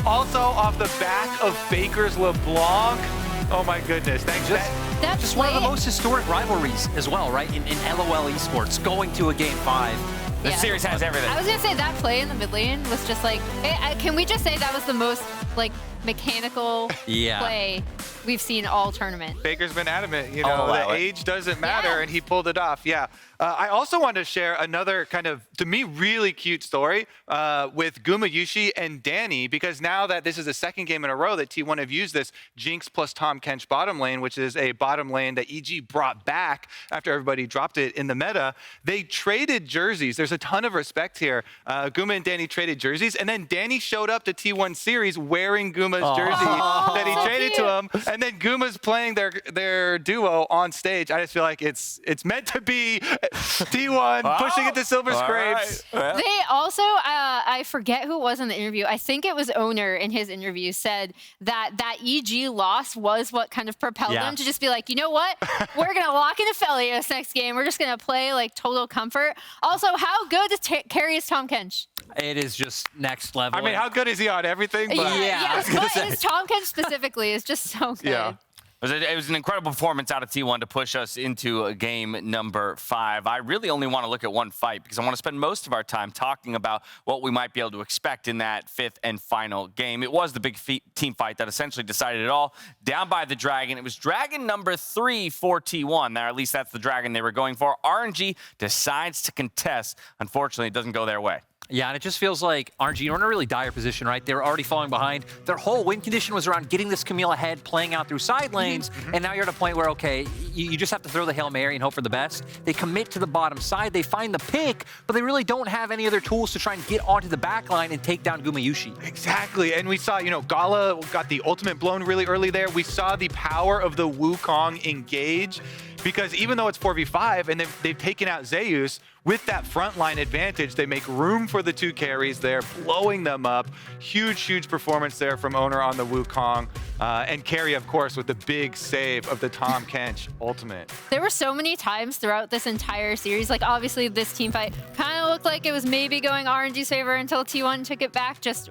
Also off the back of Faker's LeBlanc. Oh my goodness, thanks. Just one of the most historic rivalries as well, right? In LOL esports, going to a game 5. This series has everything. I was gonna say that play in the mid lane was just like, can we just say that was the most like mechanical play we've seen all tournament. Faker's been adamant, you know, that age doesn't matter, and he pulled it off. Yeah. I also wanted to share another kind of, to me, really cute story with Gumayusi and Danny, because now that this is the second game in a row that T1 have used this Jinx plus Tahm Kench bottom lane, which is a bottom lane that EG brought back after everybody dropped it in the meta, they traded jerseys. There's a ton of respect here. Guma and Danny traded jerseys, and then Danny showed up to T1 series wearing Guma's jersey that he traded to him, and then Guma's playing their duo on stage. I just feel like it's meant to be. T1 pushing it to Silver Scrapes. Right. They also, I forget who it was in the interview. I think it was Oner in his interview said that EG loss was what kind of propelled them to just be like, you know what? We're going to lock into Vedius next game. We're just going to play like total comfort. Also, how good is Keria's Tahm Kench? It is just next level. I mean, how good is he on everything? But but his Tahm Kench specifically is just so good. Yeah. It was an incredible performance out of T1 to push us into game number 5. I really only want to look at one fight because I want to spend most of our time talking about what we might be able to expect in that 5th and final game. It was the big team fight that essentially decided it all. Down by the Dragon. It was Dragon number 3 for T1. Now, at least that's the Dragon they were going for. RNG decides to contest. Unfortunately, it doesn't go their way. Yeah, and it just feels like RNG are in a really dire position, right? They were already falling behind. Their whole win condition was around getting this Camille ahead, playing out through side lanes, and now you're at a point where, okay, you just have to throw the Hail Mary and hope for the best. They commit to the bottom side, they find the pick, but they really don't have any other tools to try and get onto the back line and take down Gumayusi. Exactly, and we saw, you know, GALA got the ultimate blown really early there. We saw the power of the Wukong engage, because even though it's 4v5 and they've taken out Zeus, with that frontline advantage, they make room for the 2 carries there, blowing them up. Huge, huge performance there from Oner on the Wukong. And Keria, of course, with the big save of the Tahm Kench ultimate. There were so many times throughout this entire series, like obviously this team fight kind of looked like it was maybe going RNG's favor until T1 took it back just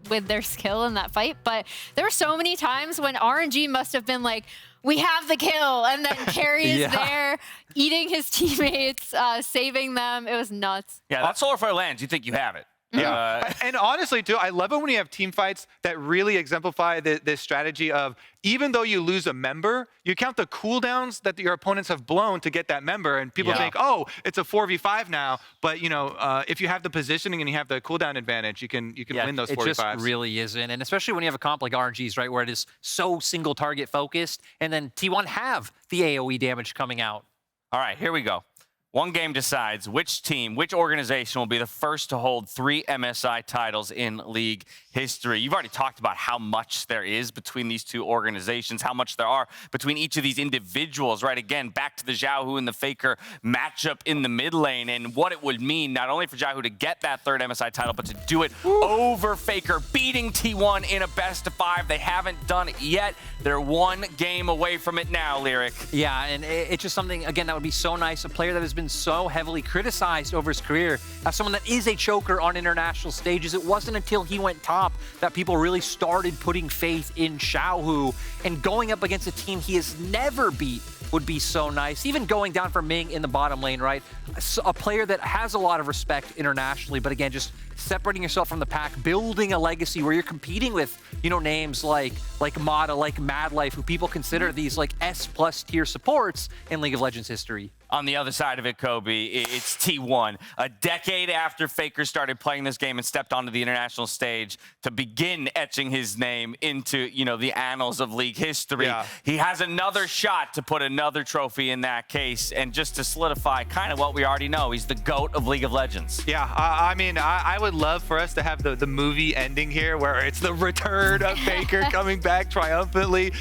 with their skill in that fight. But there were so many times when RNG must have been like, we have the kill, and then Keria's there eating his teammates, saving them. It was nuts. Yeah, that solar flare lands, you think you have it. Yeah, and honestly, too, I love it when you have team fights that really exemplify this strategy of, even though you lose a member, you count the cooldowns that your opponents have blown to get that member, and people think, oh, it's a 4v5 now, but, you know, if you have the positioning and you have the cooldown advantage, you can win those 4v5s. It just really isn't, and especially when you have a comp like RNG's, right, where it is so single target focused, and then T1 have the AoE damage coming out. All right, here we go. One game decides which team, which organization will be the first to hold 3 MSI titles in league history. You've already talked about how much there is between these 2 organizations, how much there are between each of these individuals, right? Again, back to the Xiaohu and the FLICKR matchup in the mid lane and what it would mean not only for Xiaohu to get that 3rd MSI title, but to do it over FLICKR, beating T1 in a best of 5. They haven't done it yet. They're 1 game away from it now, Lyric. Yeah, and it's just something, again, that would be so nice. A player that has been so heavily criticized over his career as someone that is a choker on international stages. It wasn't until he went top that people really started putting faith in Xiaohu, and going up against a team he has never beat would be so nice. Even going down for Ming in the bottom lane, right? A player that has a lot of respect internationally, but again, just separating yourself from the pack, building a legacy where you're competing with, you know, names like Mata, like Madlife, who people consider these like S+ tier supports in League of Legends history. On the other side of it, Kobe, it's T1. A decade after FLICKR started playing this game and stepped onto the international stage to begin etching his name into, you know, the annals of league history. Yeah. He has another shot to put another trophy in that case, and just to solidify kind of what we already know, he's the GOAT of League of Legends. Yeah, I mean, I would love for us to have the movie ending here where it's the return of FLICKR coming back triumphantly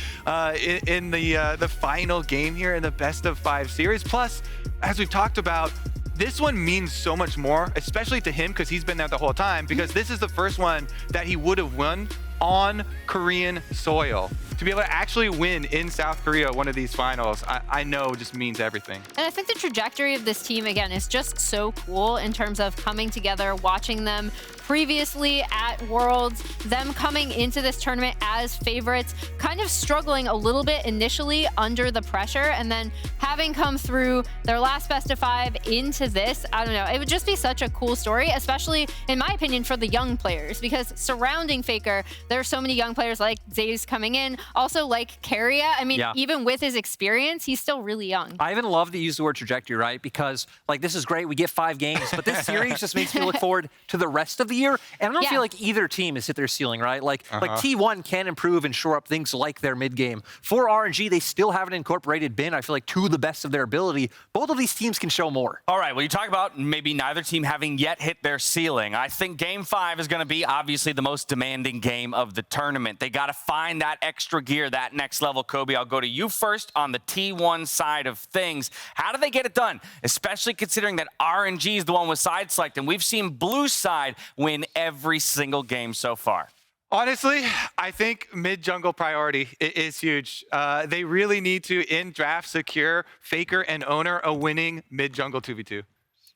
in the final game here in the best of 5 series. Plus, as we've talked about, this one means so much more, especially to him because he's been there the whole time, because this is the first one that he would have won on Korean soil. To be able to actually win in South Korea one of these finals, I know just means everything. And I think the trajectory of this team, again, is just so cool in terms of coming together, watching them previously at Worlds, them coming into this tournament as favorites, kind of struggling a little bit initially under the pressure, and then having come through their last best of 5 into this. I don't know, it would just be such a cool story, especially in my opinion for the young players, because surrounding FLICKR, there are so many young players like Zeus coming in, also like Keria. I mean, even with his experience, he's still really young. I even love to use the word trajectory, right? Because like this is great, we get 5 games, but this series just makes me look forward to the rest of the year. And I don't feel like either team has hit their ceiling, right? Like T1 can improve and shore up things like their mid game. For RNG, they still haven't incorporated Bin, I feel like, to the best of their ability. Both of these teams can show more. All right, well, you talk about maybe neither team having yet hit their ceiling. I think Game 5 is going to be obviously the most demanding game of the tournament. They got to find that extra gear, that next level. Kobe, I'll go to you first on the T1 side of things. How do they get it done? Especially considering that RNG is the one with side select, and we've seen blue side win every single game so far. Honestly, I think mid-jungle priority is huge. They really need to, in draft, secure FLICKR and Oner a winning mid-jungle 2v2.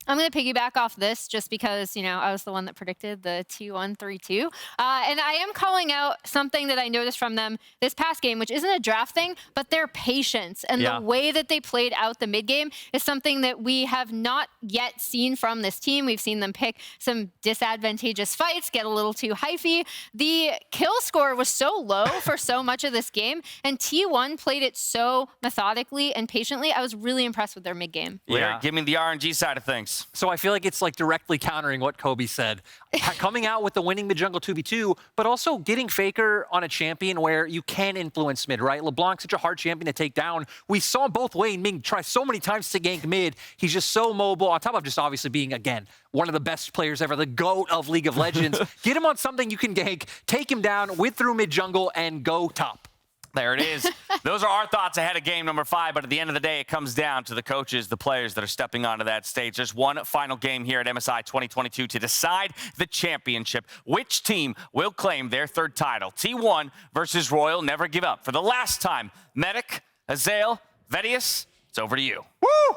I'm going to piggyback off this just because, you know, I was the one that predicted the T1 3-2. And I am calling out something that I noticed from them this past game, which isn't a draft thing, but their patience and the way that they played out the mid game is something that we have not yet seen from this team. We've seen them pick some disadvantageous fights, get a little too hyphy. The kill score was so low for so much of this game, and T1 played it so methodically and patiently. I was really impressed with their mid game. Yeah, give me the RNG side of things. So I feel like it's like directly countering what Kobe said. Coming out with the winning mid-jungle 2v2, but also getting FLICKR on a champion where you can influence mid, right? LeBlanc's such a hard champion to take down. We saw both Wei and Ming try so many times to gank mid. He's just so mobile, on top of just obviously being, again, one of the best players ever, the GOAT of League of Legends. Get him on something you can gank, take him down, whip through mid-jungle, and go top. There it is. Those are our thoughts ahead of game number 5, but at the end of the day, it comes down to the coaches, the players that are stepping onto that stage. There's one final game here at MSI 2022 to decide the championship. Which team will claim their 3rd title? T1 versus Royal Never Give Up. For the last time, Medic, Azael, Vedius, it's over to you. Woo!